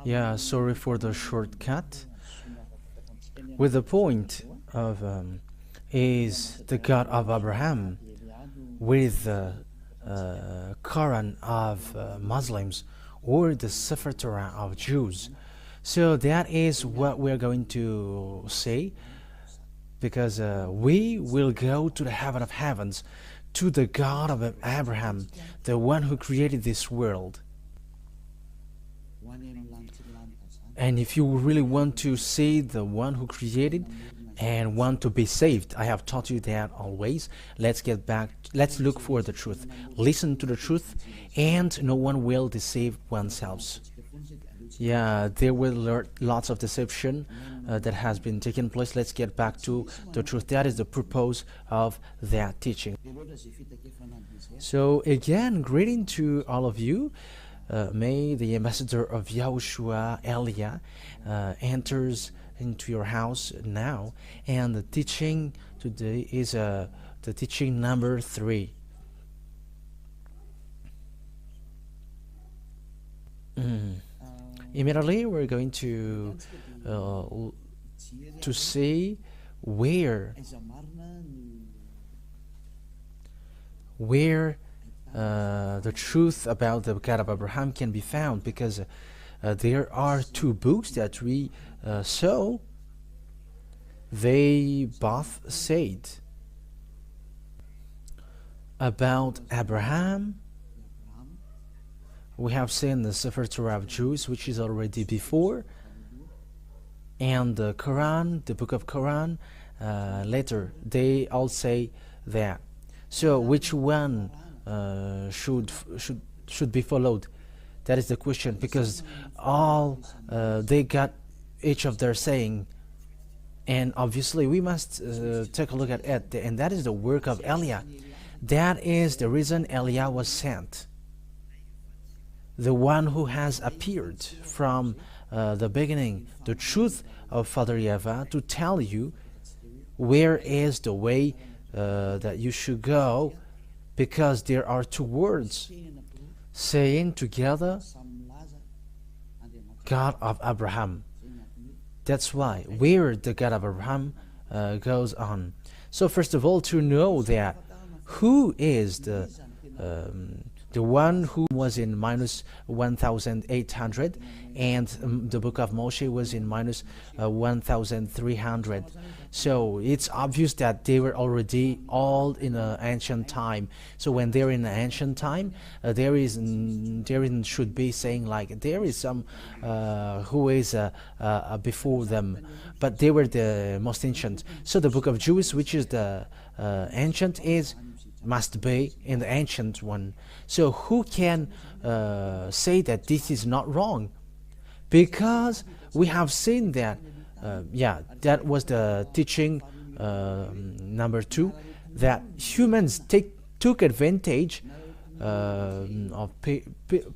Yeah, sorry for the shortcut. With the point of is the God of Abraham with the Quran of Muslims or the Sefer Torah of Jews. So that is what we're going to say, because we will go to the heaven of heavens, to the God of Abraham, the one who created this world. And if you really want to see the one who created and want to be saved, I have taught you that always. Let's get back, let's look for the truth. Listen to the truth, and no one will deceive oneself. Yeah, there were lots of deception that has been taking place. Let's get back to the truth. That is the purpose of that teaching. So again, greeting to all of you. May the ambassador of YAHOSHUAH, Elia, enters into your house now. And the teaching today is the teaching number 3. Immediately we're going to see where the truth about the God of Abraham can be found, because there are 2 books that we saw. They both said about Abraham. We have seen the Sefer Torah of Jews, which is already before, and the Quran, the book of Quran, later. They all say that. So which one should be followed? That is the question, because all they got each of their saying, and obviously we must take a look at it, and that is the work of Elia. That is the reason Elia was sent, the one who has appeared from the beginning, the truth of Father YAHVAH, to tell you where is the way that you should go, because there are 2 words saying together, God of Abraham. That's why where the God of Abraham goes on. So first of all, to know that who is the one who was in minus 1800, and the book of Moshe was in minus 1300. So it's obvious that they were already all in an ancient time. So when they're in an ancient time, there should be saying like there is some who is before them, but they were the most ancient. So the book of Jews, which is the ancient, must be in the ancient one. So who can say that this is not wrong? Because we have seen that, that was the teaching number 2, that humans took advantage of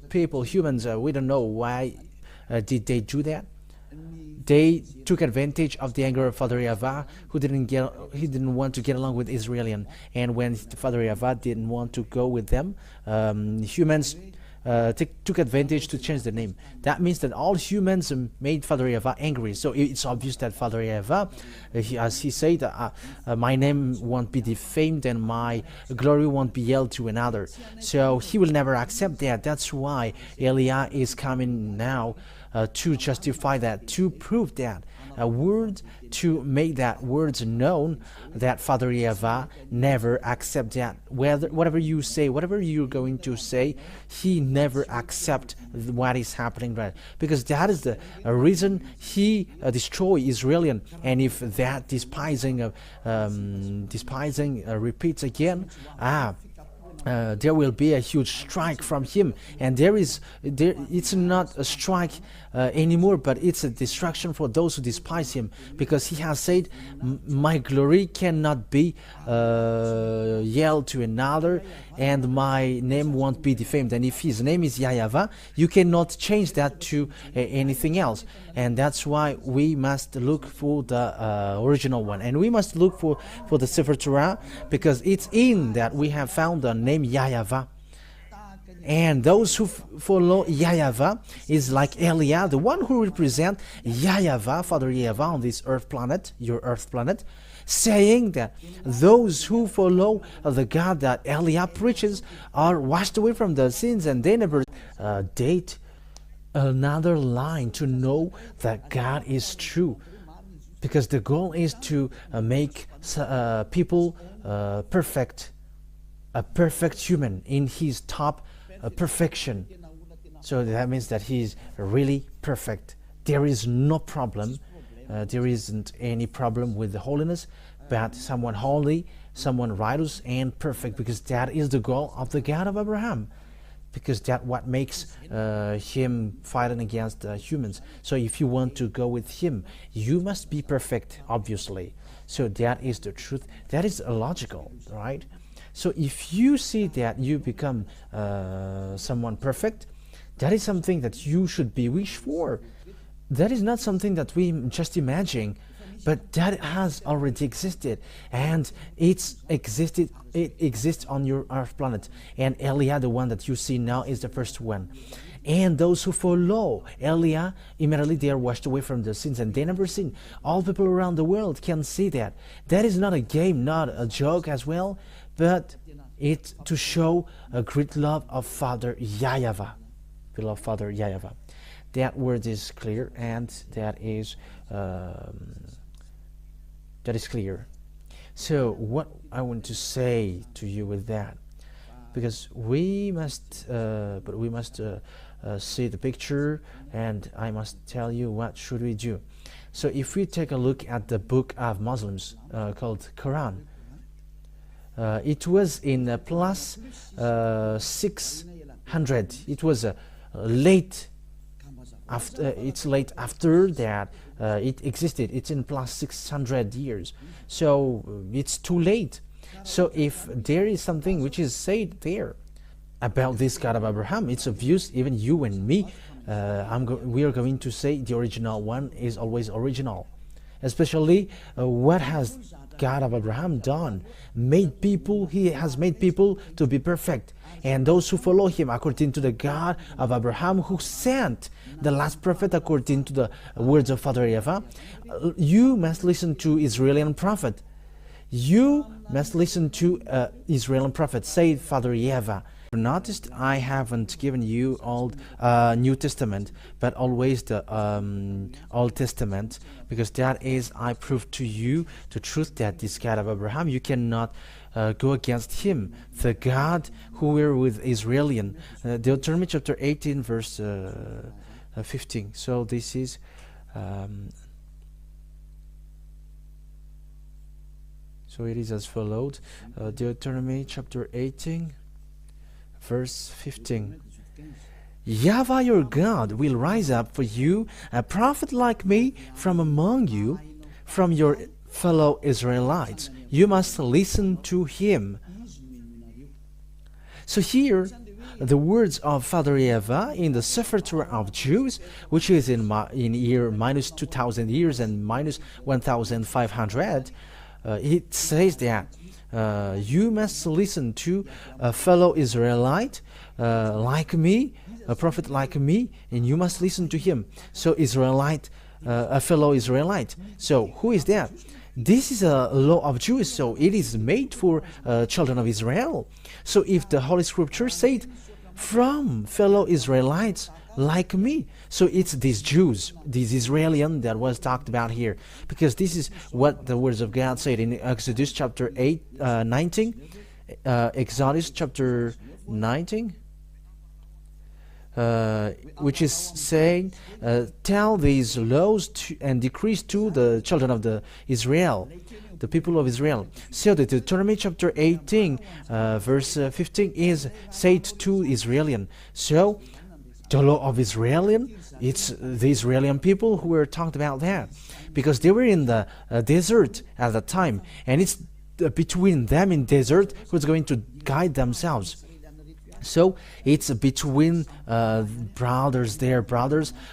people. Humans, we don't know why did they do that. They took advantage of the anger of Father YAHVAH, who didn't want to get along with Israelian, and when Father YAHVAH didn't want to go with them, humans took advantage to change the name. That means that all humans made Father YAHVAH angry. So it's obvious that Father YAHVAH, as he said, my name won't be defamed and my glory won't be yelled to another. So he will never accept that. That's why Elia is coming now to justify that, to prove that, a word to make that words known, that Father YAHVAH never accept that. Whatever you say, whatever you're going to say, he never accept what is happening, right? Because that is the reason he destroy Israelian. And if that despising repeats again, there will be a huge strike from him, and it's not a strike anymore, but it's a destruction for those who despise him, because he has said, my glory cannot be yelled to another, and my name won't be defamed. And if his name is YAHVAH, you cannot change that to anything else. And that's why we must look for the original one, and we must look for the Sefer Torah, because it's in that we have found the name YAHVAH. And those who follow YAHVAH is like Eliah, the one who represents YAHVAH, Father YAHVAH on this earth planet, your earth planet, saying that those who follow the God that Eliah preaches are washed away from their sins, and they never date another line to know that God is true. Because the goal is to make people perfect, a perfect human in his top perfection. So that means that he is really perfect. There is no problem. There isn't any problem with the holiness, but someone holy, someone righteous and perfect, because that is the goal of the God of Abraham. Because that's what makes him fighting against humans. So if you want to go with him, you must be perfect, obviously. So that is the truth. That is logical, right? So if you see that you become someone perfect, that is something that you should be wished for. That is not something that we just imagine, but that has already existed, and it exists on your earth planet. And Eliah, the one that you see now, is the first one. And those who follow Eliah, immediately they are washed away from their sins, and they never sin. All people around the world can see that. That is not a game, not a joke as well, but it's to show a great love of Father YAHVAH, beloved Father YAHVAH. That word is clear, and that is clear. So what I want to say to you with that, because we must see the picture, and I must tell you what should we do. So if we take a look at the book of Muslims called Quran, it was in plus 600. It was late. It's late after that it existed. It's in plus 600 years. So it's too late. So if there is something which is said there about this God of Abraham, it's obvious. Even you and me, we are going to say the original one is always original. Especially what has God of Abraham done? He has made people to be perfect. And those who follow him according to the God of Abraham, who sent the last prophet according to the words of Father YAHVAH, you must listen to Israeli prophet. You must listen to Israeli prophet, say Father YAHVAH. Noticed I haven't given you Old New Testament, but always the Old Testament, because that is, I prove to you the truth that this God of Abraham, you cannot go against him, the God who were with Israelian. Deuteronomy chapter 18 verse 15. So this is so it is as followed. Deuteronomy chapter 18 verse 15. YAHVAH your God will rise up for you a prophet like me from among you, from your fellow Israelites. You must listen to him. So here, the words of Father YAHVAH in the sefer of Jews, which is in year minus 2,000 years and minus 1,500, it says that you must listen to a fellow Israelite like me, a prophet like me, and you must listen to him. So Israelite, a fellow Israelite. So who is that? This is a law of Jews, so it is made for children of Israel. So if the Holy Scripture said, from fellow Israelites like me, so it's these Jews, these Israelian that was talked about here, because this is what the words of God said in Exodus chapter 19, Exodus chapter 19, which is saying, tell these laws and decrees to the children of the Israel, the people of Israel. So the Deuteronomy chapter 18 verse 15 is said to Israelian. So the law of Israelian, it's the Israelian people who were talked about that, because they were in the desert at the time, and it's between them in desert who's going to guide themselves. So it's between brothers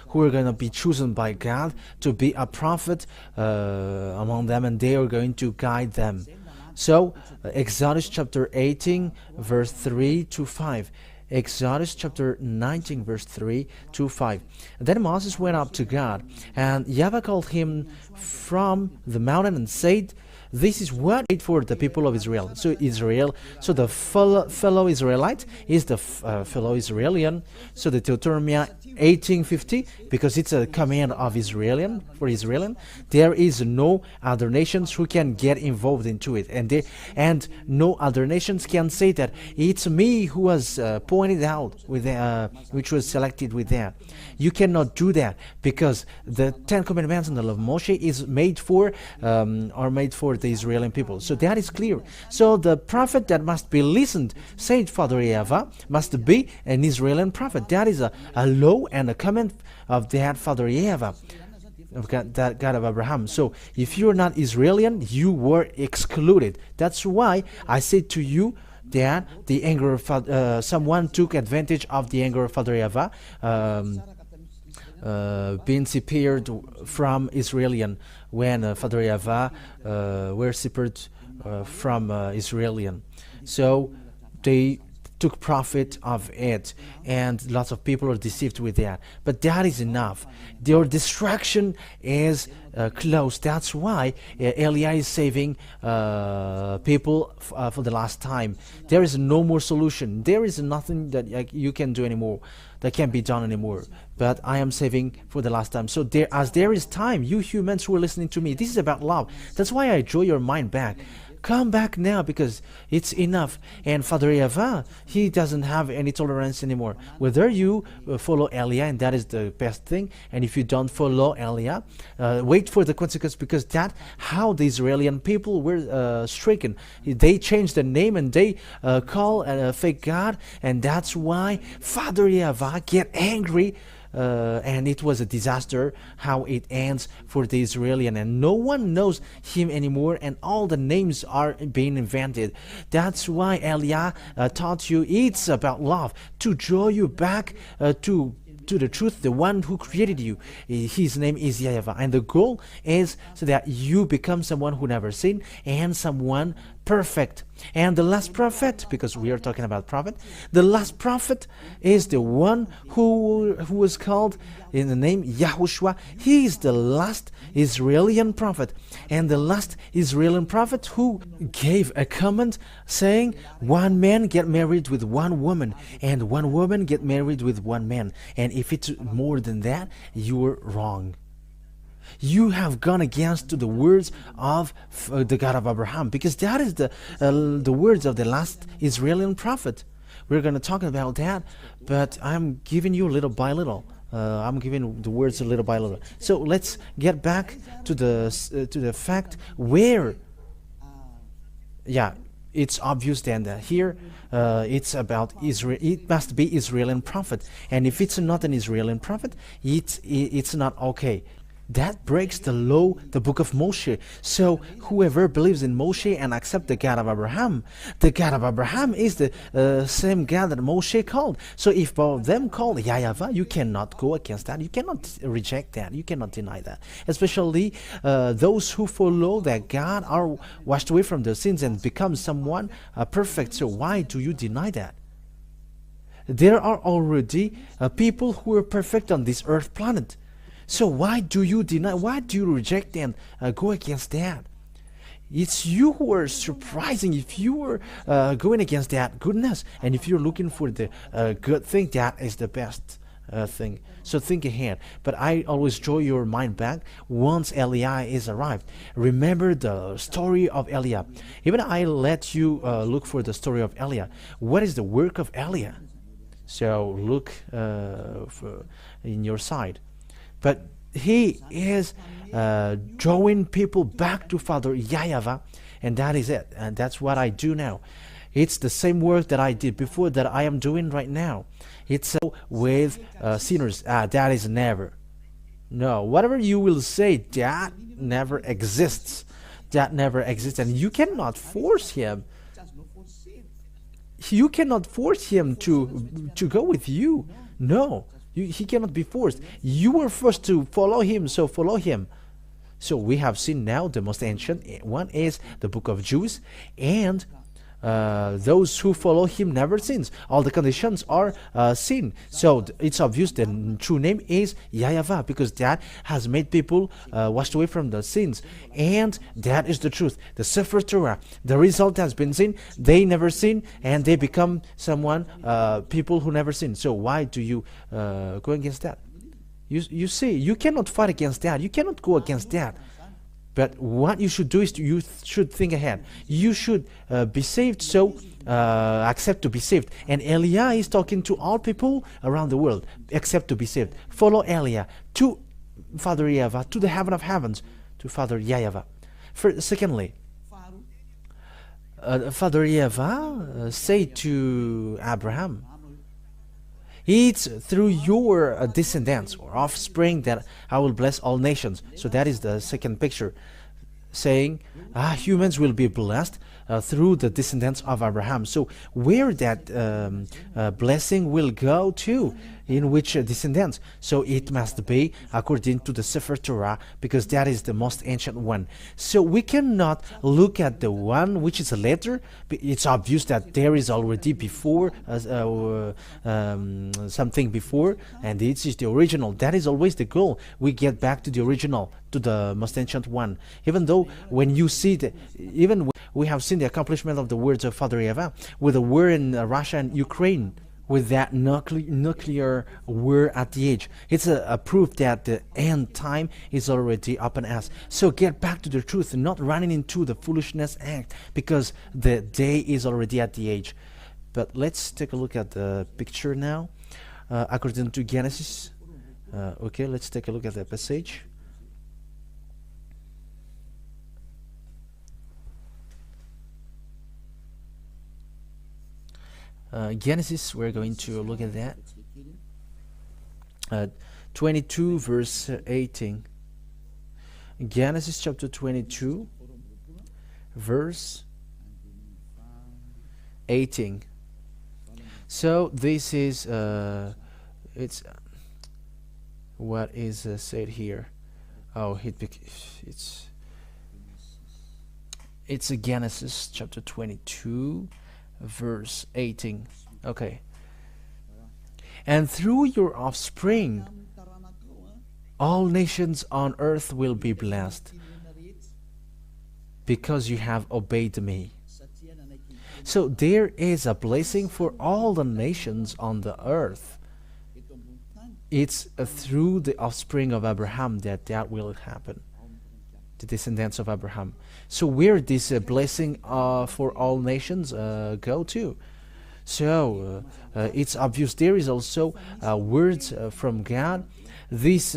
who are going to be chosen by God to be a prophet among them, and they are going to guide them. So Exodus chapter 18 verse 3 to 5. Exodus chapter 19 verse 3 to 5. Then Moses went up to God, and YAHVAH called him from the mountain and said, this is what it for the people of Israel. So the fellow Israelite is the fellow Israelian. So the Deuteronomy 18:50, because it's a command of Israelian for Israelian. There is no other nations who can get involved into it, and no other nations can say that it's me who was pointed out with which was selected with that. You cannot do that, because the 10 Commandments and the law of Moshe is made for the Israeli people. So that is clear. So the prophet that must be listened, said Father YAHVAH, must be an Israeli prophet. That is a law and a command of that Father YAHVAH, of God, that God of Abraham. So if you're not Israeli, you were excluded. That's why I said to you that the anger of someone took advantage of the anger of Father YAHVAH, being separated from Israelian, when Father YAHVAH were separated from Israelian. So they took profit of it, and lots of people are deceived with that. But that is enough. Their distraction is close. That's why Eliah is saving people for the last time. There is no more solution. There is nothing that you can do anymore, that can be done anymore. But I am saving for the last time. So as there is time, you humans who are listening to me, this is about love. That's why I draw your mind back. Come back now, because it's enough. And Father YAHVAH, he doesn't have any tolerance anymore. Whether you follow Eliah, and that is the best thing, and if you don't follow Eliah, wait for the consequence, because that's how the Israeli people were stricken. They changed the name and they call a fake God, and that's why Father YAHVAH get angry. And it was a disaster how it ends for the Israelian, and no one knows him anymore, and all the names are being invented. That's why Eliah taught you it's about love, to draw you back to the truth, the one who created you. His name is YAHVAH, and the goal is so that you become someone who never sinned and someone perfect. And the last prophet, because we are talking about prophet, the last prophet is the one who was called in the name YAHOSHUAH. He is the last Israeli prophet, and the last Israeli prophet who gave a command saying one man get married with one woman, and one woman get married with one man, and if it's more than that, you're wrong. You have gone against the words of the God of Abraham, because that is the words of the last Israeli prophet. We're going to talk about that, but I'm giving you little by little. I'm giving the words little by little. So let's get back to the fact where, yeah, it's obvious then that here it's about Israel. It must be Israeli prophet, and if it's not an Israeli prophet, it's not okay. That breaks the law, the book of Moshe. So whoever believes in Moshe and accepts the God of Abraham is the same God that Moshe called. So if both of them called YAHVAH, you cannot go against that. You cannot reject that. You cannot deny that. Especially those who follow that God are washed away from their sins and become someone perfect. So why do you deny that? There are already people who are perfect on this earth planet. So why do you deny, why do you reject and go against that? It's you who are surprising. If you are going against that goodness, and if you're looking for the good thing, that is the best thing. So think ahead. But I always draw your mind back once Eliah is arrived. Remember the story of Eliah. Even I let you look for the story of Eliah. What is the work of Eliah? So look in your side. But he is drawing people back to Father YAHVAH, and that is it. And that's what I do now. It's the same work that I did before that I am doing right now. It's with sinners. That is never. No, whatever you will say, that never exists. That never exists, and you cannot force him. You cannot force him to go with you. No. He cannot be forced. You were forced to follow him, so follow him. So we have seen now the most ancient one is the book of Jude, and those who follow him never sins. All the conditions are sin. So it's obvious the true name is YAHVAH, because that has made people washed away from the sins. And that is the truth. The sefer Torah, the result has been sin. They never sin, and they become someone, people who never sin. So why do you go against that? You see, you cannot fight against that. You cannot go against that. But what you should do is you should think ahead. You should be saved, so accept to be saved. And Eliah is talking to all people around the world, accept to be saved. Follow Eliah to Father YAHVAH, to the heaven of heavens, to Father YAHVAH. Secondly, Father YAHVAH said to Abraham, it's through your descendants or offspring that I will bless all nations. So that is the second picture, saying humans will be blessed through the descendants of Abraham. So where that blessing will go to, in which descendants? So it must be according to the Sefer Torah, because that is the most ancient one. So we cannot look at the one which is a letter. It's obvious that there is already before something before, and it is the original. That is always the goal. We get back to the original, to the most ancient one. Even though when you see we have seen the accomplishment of the words of Father YAHVAH with the war in Russia and Ukraine, with that nuclear war at the edge. It's a proof that the end time is already upon us. So get back to the truth and not running into the foolishness act, because the day is already at the edge. But let's take a look at the picture now. According to Genesis, okay, let's take a look at the passage. Genesis, we're going to look at that. 22 verse 18. Genesis chapter 22 verse 18. So this is it's what is said here. Oh, it's a Genesis chapter 22 verse 18. Okay. And through your offspring all nations on earth will be blessed, because you have obeyed me. So there is a blessing for all the nations on the earth. It's through the offspring of Abraham that will happen, the descendants of Abraham. So where this blessing for all nations go to? So it's obvious there is also words from God. These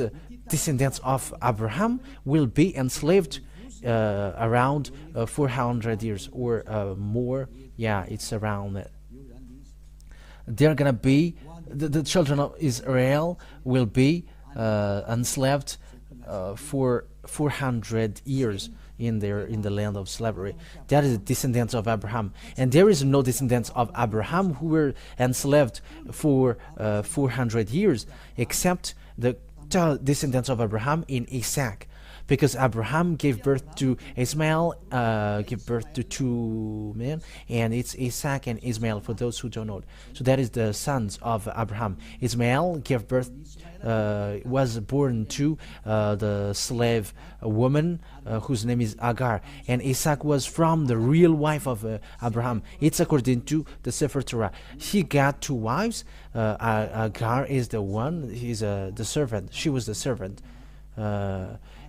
descendants of Abraham will be enslaved around 400 years or more. Yeah, it's around it. They're gonna be the children of Israel will be enslaved for 400 years in the land of slavery. That is the descendants of Abraham, and there is no descendants of Abraham who were enslaved for 400 years, except the descendants of Abraham in Isaac, because Abraham gave birth to Ismail, gave birth to two men, and it's Isaac and Ismail for those who don't know. So that is the sons of Abraham. Ismail gave birth, was born to the slave woman whose name is Agar, and Isaac was from the real wife of Abraham. It's according to the Sefer Torah. He got two wives. Agar is the one. He's the servant. She was the servant.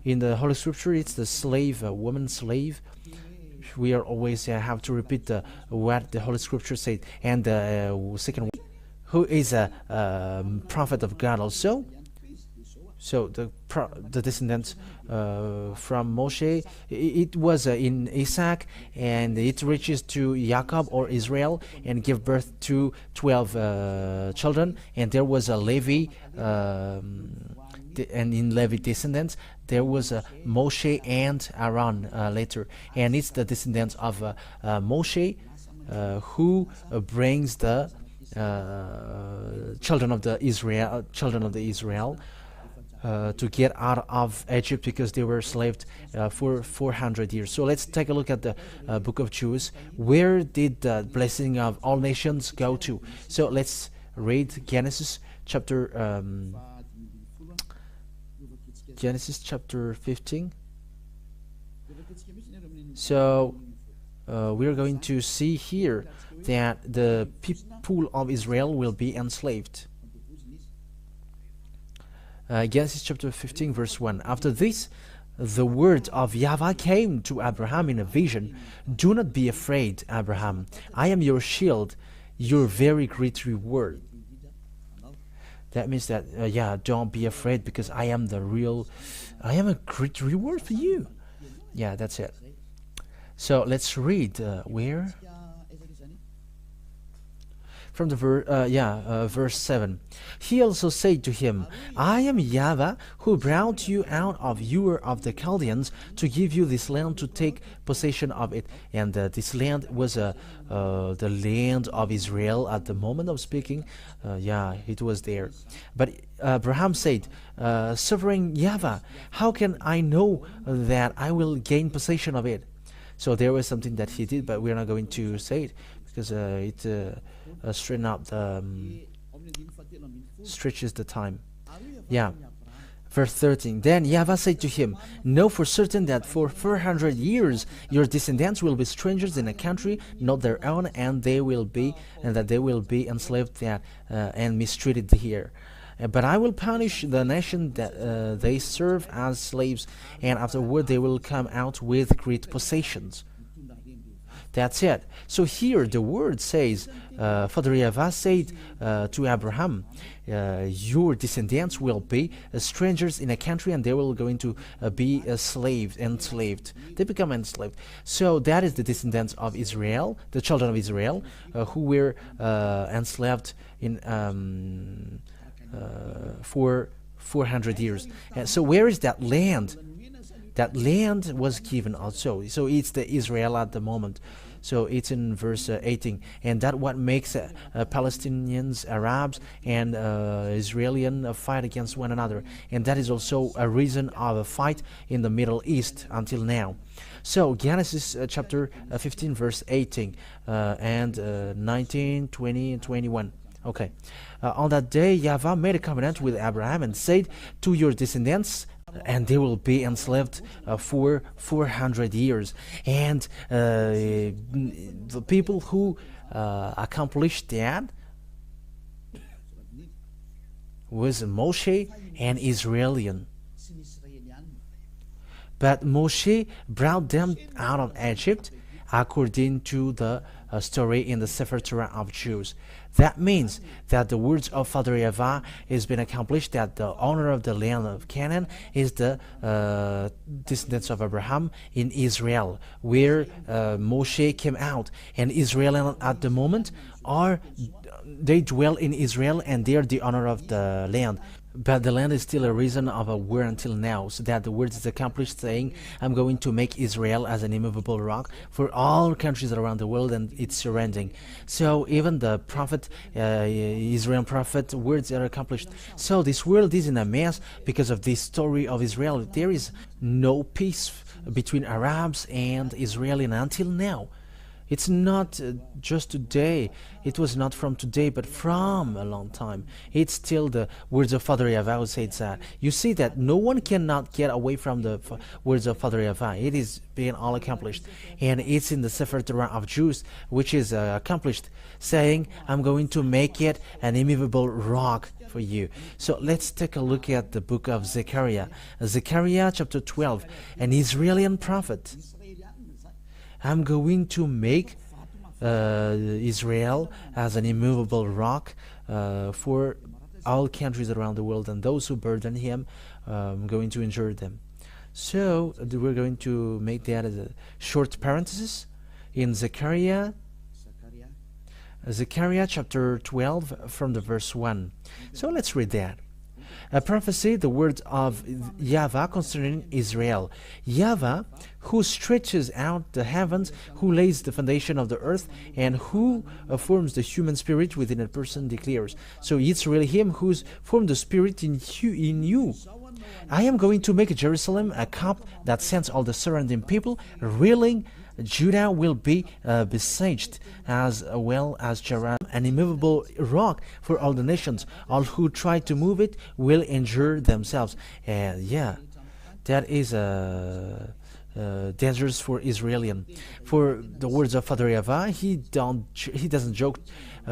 In the Holy Scripture, it's the slave, woman slave. We are always have to repeat what the Holy Scripture said. And the second one, who is a prophet of God also. So the descendants from Moshe, it was in Isaac, and it reaches to Jacob or Israel, and give birth to 12 children. And there was a Levi, and in Levi descendants there was Moshe and Aaron later, and it's the descendants of Moshe who brings the children of the Israel to get out of Egypt because they were enslaved for 400 years. So let's take a look at the book of Jude. Where did the blessing of all nations go to? So let's read Genesis chapter 15. So we're going to see here that the people of Israel will be enslaved. Genesis chapter 15 verse 1. After this, the word of YAHVAH came to Abraham in a vision. Do not be afraid, Abraham. I am your shield, your very great reward. That means that, don't be afraid because I am a great reward for you. Yeah, that's it. So let's read where? From the verse 7. He also said to him, I am YAHVAH, who brought you out of Ur of the Chaldeans to give you this land to take possession of it. And this land was the land of Israel at the moment of speaking. It was there. But Abraham said, Sovereign YAHVAH, how can I know that I will gain possession of it? So there was something that he did, but we're not going to say it because it straighten up the stretches the time. Verse 13. Then YAHVAH said to him, know for certain that for 400 years your descendants will be strangers in a country not their own, and that they will be enslaved and mistreated here. But I will punish the nation that they serve as slaves, and afterward they will come out with great possessions. That's it. So here the word says, Father YAHVAH said to Abraham, your descendants will be strangers in a country, and they will going to be enslaved. They become enslaved. So that is the descendants of Israel, the children of Israel, who were enslaved in for 400 years. And so where is that land? That land was given also. So it's the Israel at the moment. So it's in verse 18. And that what makes Palestinians, Arabs, and Israelis fight against one another. And that is also a reason of a fight in the Middle East until now. So Genesis chapter 15 verse 18 and 19, 20, and 21. Okay. On that day, YAHVAH made a covenant with Abraham and said to your descendants, and they will be enslaved for 400 years. And the people who accomplished that was Moshe and Israelian. But Moshe brought them out of Egypt according to the story in the sefer torat of Jews. That means that the words of Father YAHVAH has been accomplished, that the owner of the land of Canaan is the descendants of Abraham in Israel, where Moshe came out. And Israel at the moment they dwell in Israel, and they are the owner of the land. But the land is still a reason of a war until now, so that the word is accomplished, saying, I'm going to make Israel as an immovable rock for all countries around the world, and it's surrendering. So even the prophet, Israel prophet, words are accomplished. So this world is in a mess because of this story of Israel. There is no peace between Arabs and Israeli until now. It's not just today. It was not from today, but from a long time. It's still the words of Father YAHVAH who says that. You see that no one cannot get away from the words of Father YAHVAH. It is being all accomplished. And it's in the sefer torat of Jews, which is accomplished, saying, I'm going to make it an immovable rock for you. So let's take a look at the book of Zechariah. Zechariah chapter 12, an Israeli prophet. I'm going to make Israel as an immovable rock for all countries around the world, and those who burden him, I'm going to injure them. So we're going to make that as a short parenthesis in Zechariah chapter 12 from the verse 1. So let's read that. A prophecy, the words of YAHVAH concerning Israel. YAHVAH, who stretches out the heavens, who lays the foundation of the earth, and who forms the human spirit within a person, declares. So it's really him who's formed the spirit in you. I am going to make Jerusalem a cup that sends all the surrounding people reeling. Judah will be besieged, as well as Jerusalem, an immovable rock for all the nations. All who try to move it will injure themselves. And yeah, that is dangerous for Israelian. For the words of Father YAHVAH, he doesn't joke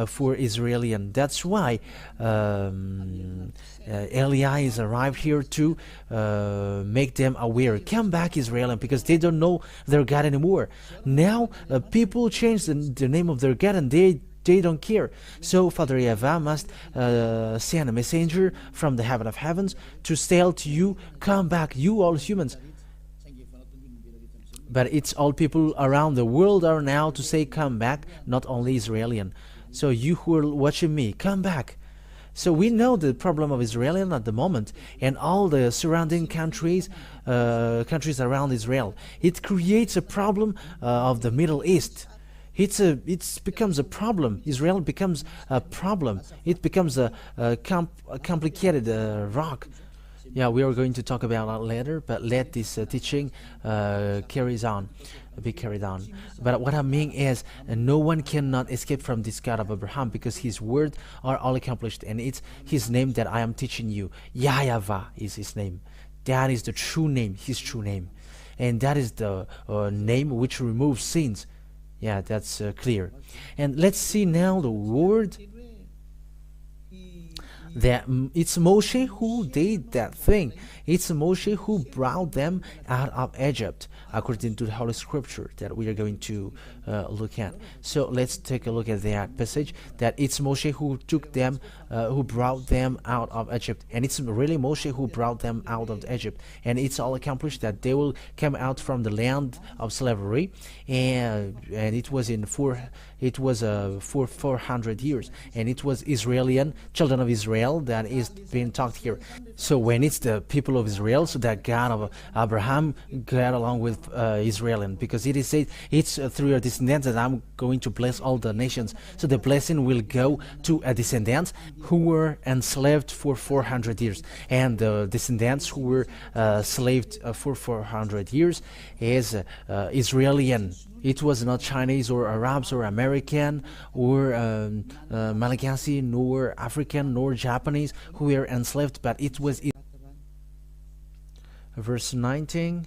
for Israelian. That's why Eli is arrived here to make them aware. Come back, Israelian, because they don't know their God anymore. Now people change the name of their God, and they don't care. So Father YAHVAH must send a messenger from the heaven of heavens to tell to you, come back, you all humans. But it's all people around the world are now to say come back, not only Israelian. So you who are watching me, come back. So we know the problem of Israelian at the moment, and all the surrounding countries around Israel. It creates a problem of the Middle East. It becomes a problem. Israel becomes a problem. It becomes a complicated rock. Yeah, we are going to talk about that later, but let this teaching be carried on. But what I mean is, no one cannot escape from this God of Abraham, because his words are all accomplished, and it's his name that I am teaching you. YAHVAH is his name. That is the true name, his true name. And that is the name which removes sins. Yeah, that's clear. And let's see now the word that it's Moshe who did that thing. It's Moshe who brought them out of Egypt, according to the Holy Scripture that we are going to look at. So let's take a look at that passage, that it's Moshe who took them, who brought them out of Egypt. And it's really Moshe who brought them out of Egypt. And it's all accomplished that they will come out from the land of slavery. And it was for 400 years. And it was Israelian, children of Israel, that is being talked here. So when it's the people of Israel, so that God of Abraham got along with Israelian, because it is said, it's through your descendants that I'm going to bless all the nations. So the blessing will go to a descendants who were enslaved for 400 years. And the descendants who were enslaved for 400 years is Israelian. It was not Chinese or Arabs or American or Malagasy, nor African, nor Japanese who were enslaved, but it was verse 19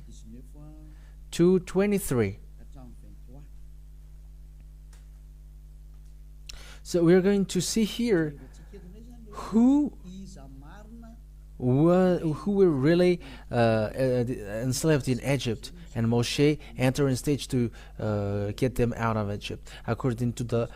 to 23. So we are going to see here who were really enslaved in Egypt, and Moshe entered in stage to get them out of Egypt, according to the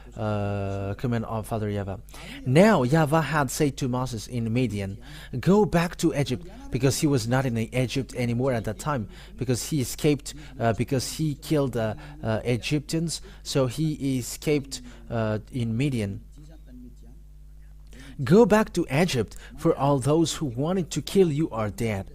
command of Father YAHVAH. Now YAHVAH had said to Moses in Midian, go back to Egypt, because he was not in Egypt anymore at that time, because he escaped, because he killed Egyptians, so he escaped in Midian. Go back to Egypt, for all those who wanted to kill you are dead,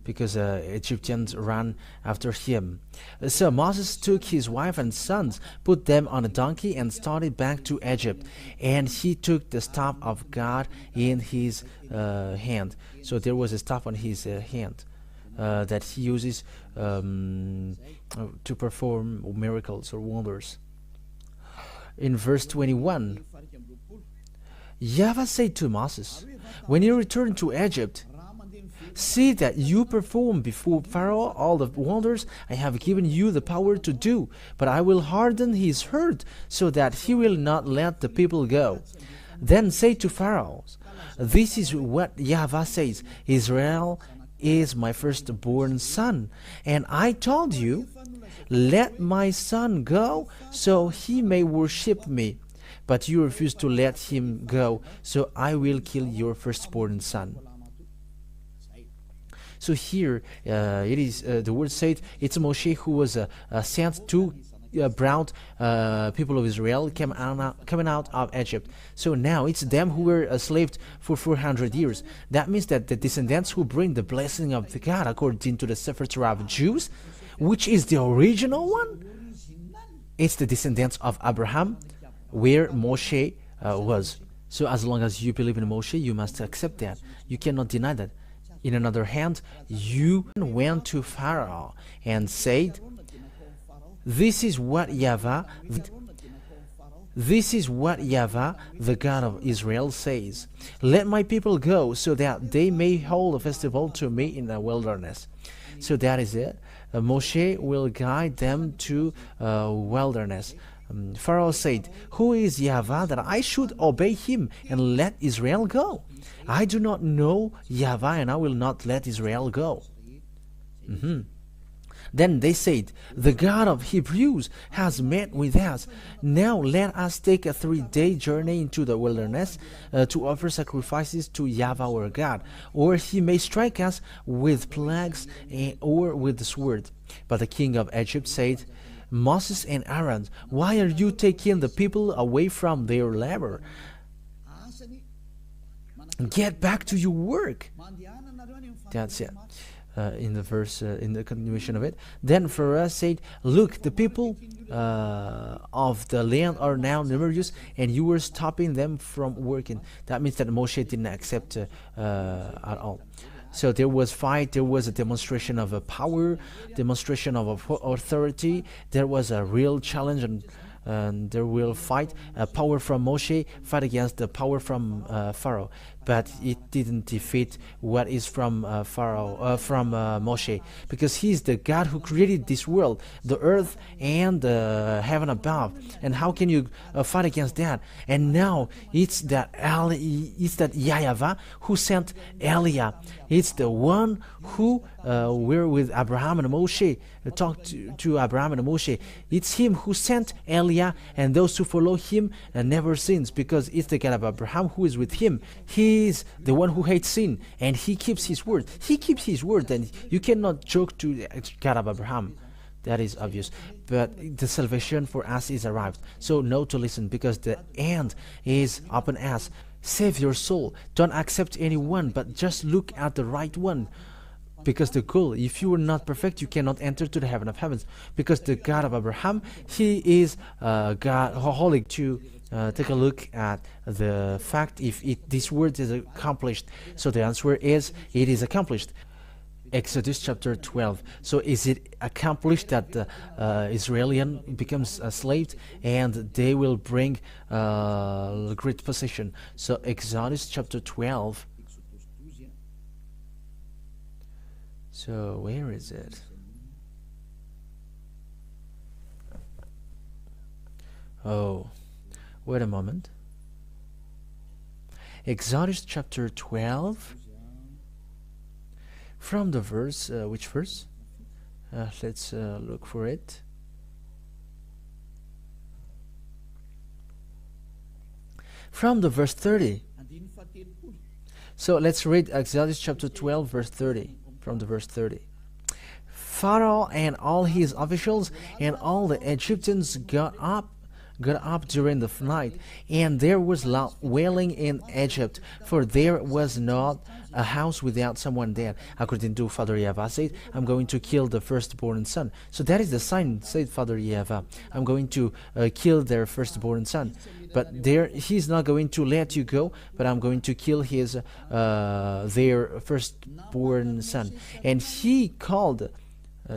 because Egyptians ran after him. So Moses took his wife and sons, put them on a donkey, and started back to Egypt. And he took the staff of God in his hand. So there was a staff on his hand that he uses to perform miracles or wonders. In verse 21, YAHVAH said to Moses, when you return to Egypt, see that you perform before Pharaoh all the wonders I have given you the power to do, but I will harden his heart so that he will not let the people go. Then say to Pharaoh, this is what YAHVAH says, Israel is my firstborn son, and I told you, let my son go so he may worship me. But you refuse to let him go, so I will kill your firstborn son. So here it is the word said it's Moshe who was sent to brought people of Israel coming out of Egypt. So now it's them who were enslaved for 400 years. That means that the descendants who bring the blessing of the God according to the sefer of Jews, which is the original one, it's the descendants of Abraham, where Moshe was. So as long as you believe in Moshe, you must accept that. You cannot deny that. In another hand, you went to Pharaoh and said, This is what YAHVAH, the God of Israel, says. Let my people go, so that they may hold a festival to me in the wilderness. So that is it. Moshe will guide them to wilderness. Pharaoh said, Who is YAHVAH that I should obey him and let Israel go? I do not know YAHVAH, and I will not let Israel go. Then they said, The God of Hebrews has met with us. Now let us take a 3-day journey into the wilderness to offer sacrifices to YAHVAH our God, or he may strike us with plagues or with the sword. But the king of Egypt said, Moses and Aaron, why are you taking the people away from their labor? Get back to your work. That's it. In the verse, in the continuation of it. Then Pharaoh said, Look, the people of the land are now numerous, and you were stopping them from working. That means that Moshe didn't accept at all. So there was fight, there was a demonstration of a power, demonstration of authority, there was a real challenge, and there will fight. Power from Moshe fight against the power from Pharaoh, but it didn't defeat what is from Moshe, because he's the God who created this world, the earth and the heaven above. And how can you fight against that? And now it's that YAHVAH who sent Eliah. It's the one who were with Abraham and Moshe, talked to Abraham and Moshe. It's him who sent Eliah, and those who follow him never sins, because it's the God of Abraham who is with him. He is the one who hates sin, and he keeps his word. He keeps his word, and you cannot joke to the God of Abraham. That is obvious. But the salvation for us is arrived. So know to listen, because the end is upon us. Save your soul. Don't accept anyone, but just look at the right one. Because the goal, if you are not perfect, you cannot enter to the heaven of heavens. Because the God of Abraham, he is God holy. To take a look at the fact if this word is accomplished. So the answer is, it is accomplished. Exodus chapter 12. So is it accomplished that the Israelian becomes a slave and they will bring great possession? So Exodus chapter 12. So where is it? Oh, wait a moment. Exodus chapter 12. From the verse, which verse? Let's look for it. From the verse 30. So let's read Exodus chapter 12, verse 30. From the verse 30. Pharaoh and all his officials and all the Egyptians got up during the night, and there was loud wailing in Egypt, for there was not a house without someone dead. According to Father YAHVAH said, I'm going to kill the firstborn son. So that is the sign, said Father YAHVAH. I'm going to kill their firstborn son. But he's not going to let you go, but I'm going to kill their firstborn son. And he called.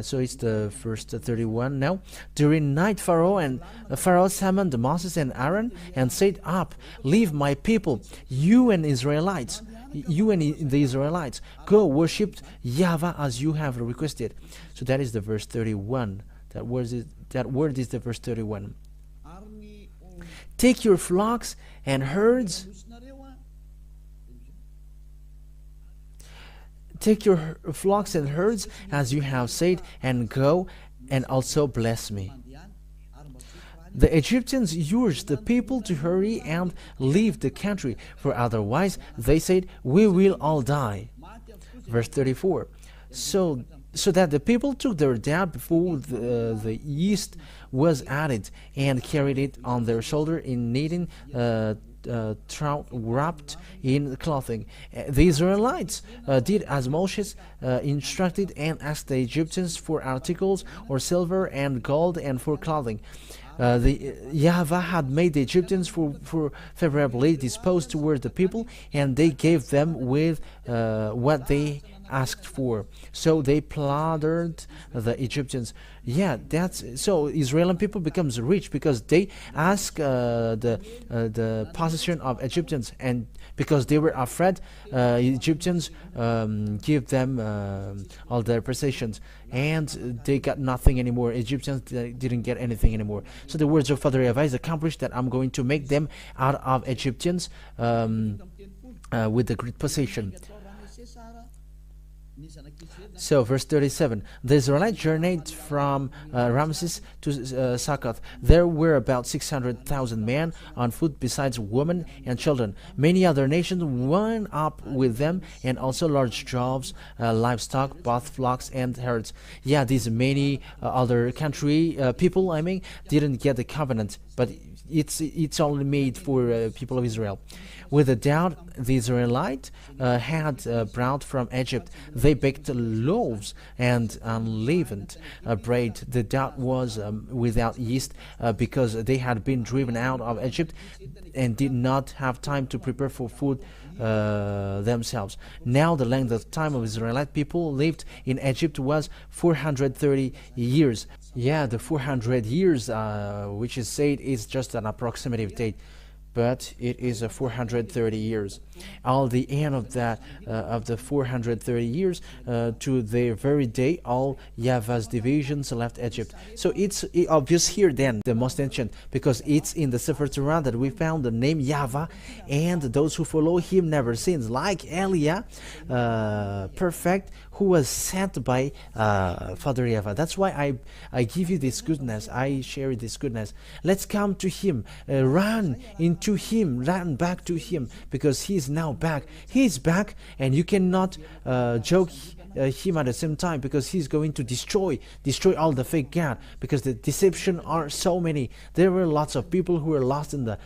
So it's the verse 31 now. During night, Pharaoh summoned Moses and Aaron and said, Up, leave my people, you and the Israelites. Go worship YAHVAH as you have requested. So that is the verse 31. That word is the verse 31. Take your flocks and herds. Take your flocks and herds as you have said, and go and also bless me. The Egyptians urged the people to hurry and leave the country, for otherwise, they said, we will all die. Verse 34. So that the people took their dead before the yeast was added, and carried it on their shoulder in kneading trout wrapped in clothing. The Israelites did as Moses instructed, and asked the Egyptians for articles or silver and gold and for clothing. The YAHVAH had made the Egyptians for favorably disposed toward the people, and they gave them with what they asked for. So they plundered the Egyptians. Yeah, that's so. Israeli people becomes rich because they ask the possession of Egyptians, and because they were afraid, Egyptians give them all their possessions, and they got nothing anymore. Egyptians didn't get anything anymore. So the words of Father YAHVAH is accomplished, that I'm going to make them out of Egyptians with the great possession. So verse 37, the Israelites journeyed from Ramses to Succoth. There were about 600,000 men on foot, besides women and children. Many other nations went up with them, and also large droves, livestock, both flocks and herds. Yeah, these many other country people, I mean, didn't get the covenant, but it's only made for people of Israel. With a doubt, the Israelites had brought from Egypt. They baked loaves and unleavened bread. The doubt was without yeast because they had been driven out of Egypt and did not have time to prepare for food themselves. Now the length of time of Israelite people lived in Egypt was 430 years. Yeah, the 400 years which is said is just an approximative date, but it is a 430 years. All the end of that of the 430 years to the very day all YAHVAH's divisions left Egypt. So it's obvious here then the most ancient, because it's in the sefer torat that we found the name YAHVAH, and those who follow him never sins, like Eliah, perfect, who was sent by Father YAHVAH. That's why I give you this goodness, I share this goodness. Let's come to him, run into him, run back to him, because he is now back. He is back, and you cannot joke him at the same time, because he's going to destroy all the fake God, because the deception are so many. There were lots of people who were lost in the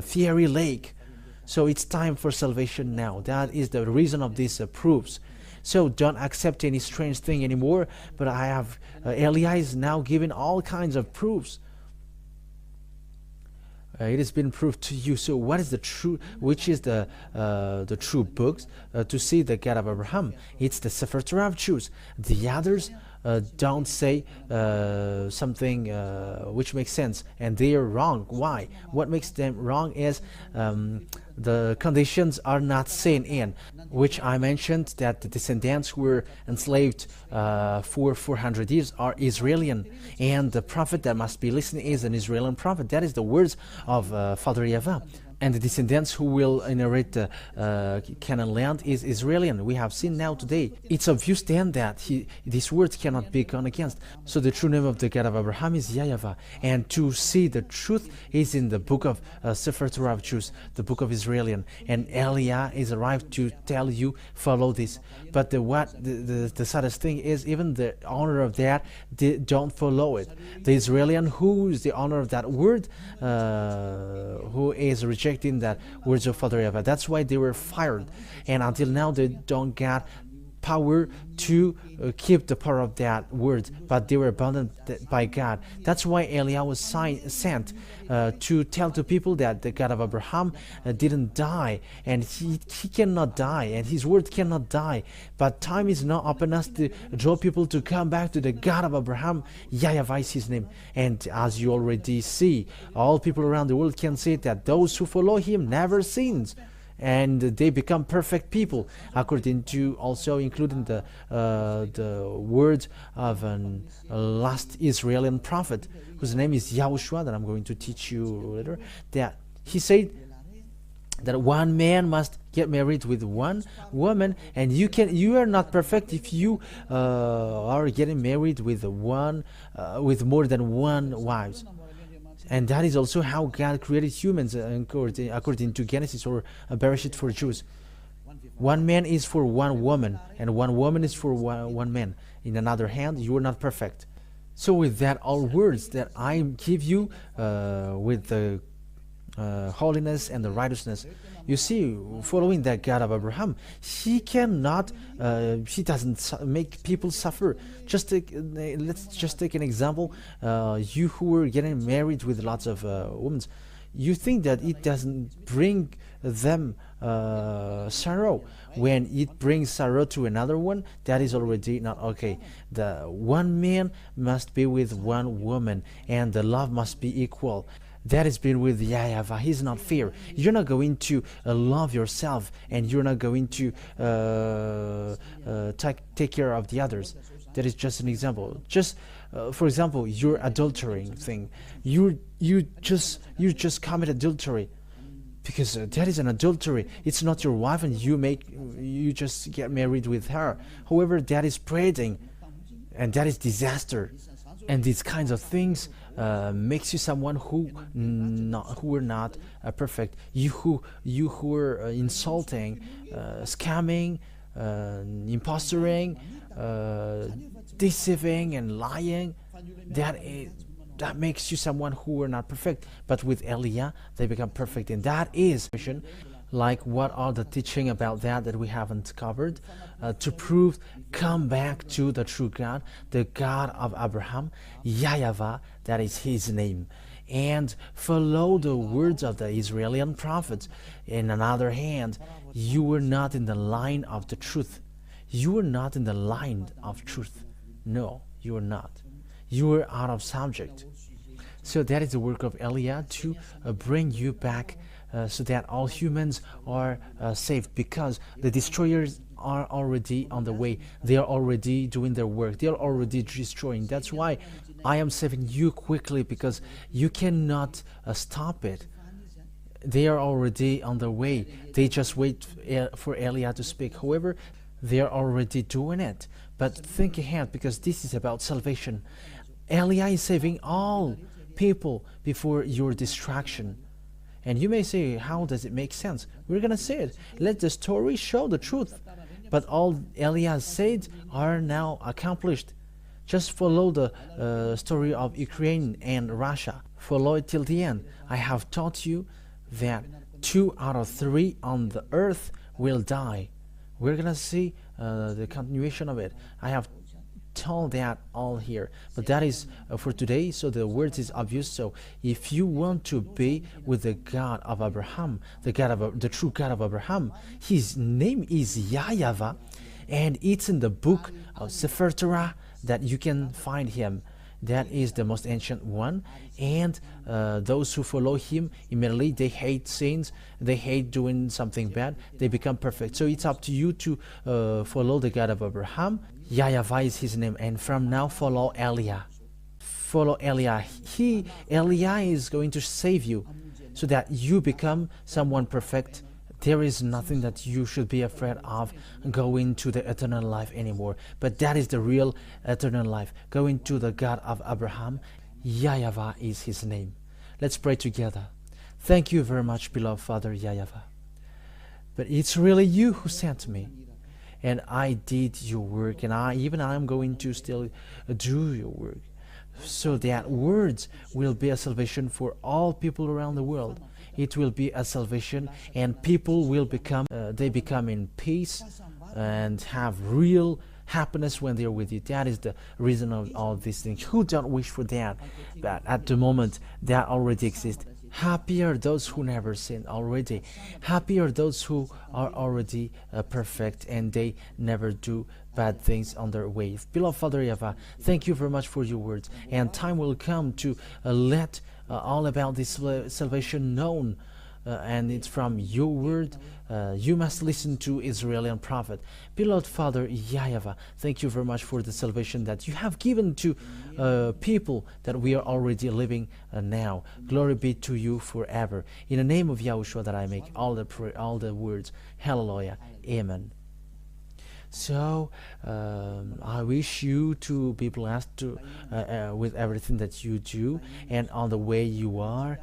fiery lake. So it's time for salvation now. That is the reason of these proofs. So don't accept any strange thing anymore, but I have Eliah is now giving all kinds of proofs. It has been proved to you. So what is the true, which is the true books to see the God of Abraham? It's the sefer Torah of Jews. The others don't say something which makes sense, and they are wrong. Why? What makes them wrong is the conditions are not seen in, which I mentioned, that the descendants who were enslaved for 400 years are Israeli, and the prophet that must be listening is an Israeli prophet. That is the words of Father YAHVAH. And the descendants who will inherit the Canaan land is Israeli. We have seen now today. It's obvious then that these words cannot be gone against. So the true name of the God of Abraham is YAHVAH. And to see the truth is in the book of Sefer Torah of Jews, the book of Israeli. And Eliah is arrived to tell you, follow this. But the saddest thing is, even the owner of that, they don't follow it. The Israeli who is the owner of that word, who is rejecting that words of Father YAHVAH. That's why they were fired, and until now they don't get power to keep the power of that word, but they were abandoned by God. That's why Eliah was sent to tell the people that the God of Abraham didn't die, and he cannot die, and his word cannot die. But time is now upon us to draw people to come back to the God of Abraham. YAHVAH is his name, and as you already see, all people around the world can say that those who follow him never sins, and they become perfect people, according to also including the words of an last Israeli prophet, whose name is YAHOSHUAH, that I'm going to teach you later. That he said that one man must get married with one woman, and you are not perfect if you are getting married with with more than one wife. And that is also how God created humans, according to Genesis or Bereshit for Jews. One man is for one woman, and one woman is for one man. In another hand, you are not perfect. So with that, all words that I give you with the holiness and the righteousness. You see, following that God of Abraham, he cannot, he doesn't make people suffer. Let's just take an example. You who were getting married with lots of women, you think that it doesn't bring them sorrow. When it brings sorrow to another one, that is already not okay. The one man must be with one woman, and the love must be equal. That has been with YAHVAH. He's not fair. You're not going to love yourself, and you're not going to take care of the others. That is just an example. Just for example, your adultering thing. You just commit adultery, because that is an adultery. It's not your wife, and you just get married with her. However, that is spreading, and that is disaster. And these kinds of things makes you someone who are not perfect. You who are insulting, scamming, impostoring, deceiving and lying. That makes you someone who are not perfect. But with Elia, they become perfect, and that is mission. Like, what are the teaching about that we haven't covered? To prove, come back to the true God, the God of Abraham, YAHVAH, that is his name, and follow the words of the Israeli prophets. In another hand, you were not in the line of the truth. You were not in the line of truth. No, you were not. You were out of subject. So that is the work of Elia, to bring you back, so that all humans are saved, because the destroyers are already on the way. They are already doing their work. They are already destroying. That's why I am saving you quickly, because you cannot stop it. They are already on their way. They just wait for Elia to speak. However, they are already doing it. But think ahead, because this is about salvation. Elia is saving all people before your distraction. And you may say, how does it make sense? We're going to say it. Let the story show the truth. But all Elia said are now accomplished. Just follow the story of Ukraine and Russia. Follow it till the end. I have taught you that 2 out of 3 on the earth will die. We're going to see the continuation of it. I have told that all here, but that is for today. So the words is obvious. So if you want to be with the God of Abraham, the true God of Abraham, his name is YAHVAH, and it's in the book of sefer Torah that you can find him. That is the most ancient one, and those who follow him immediately, they hate sins, they hate doing something bad, they become perfect. So it's up to you to follow the God of Abraham. YAHVAH is his name, and from now follow Elia. Follow Elia. Elia is going to save you, so that you become someone perfect. There is nothing that you should be afraid of going to the eternal life anymore. But that is the real eternal life, going to the God of Abraham. YAHVAH is his name. Let's pray together. Thank you very much, beloved Father YAHVAH. But it's really you who sent me, and I did your work, and I'm going to still do your work, so that words will be a salvation for all people around the world. It will be a salvation, and people will become in peace and have real happiness when they're with you. That is the reason of all these things. Who don't wish for that? But at the moment, that already exists. Happy are those who never sin already. Happy are those who are already perfect, and they never do bad things on their way. Beloved Father YAHVAH, thank you very much for your words, and time will come to let all about this salvation known, and it's from your word. You must listen to Israeli prophet. Beloved Father YAHVAH, thank you very much for the salvation that you have given to people that we are already living now. Glory be to you forever. In the name of YAHOSHUAH that I make all the words. Hallelujah. Amen. So I wish you to be blessed with everything that you do and on the way you are.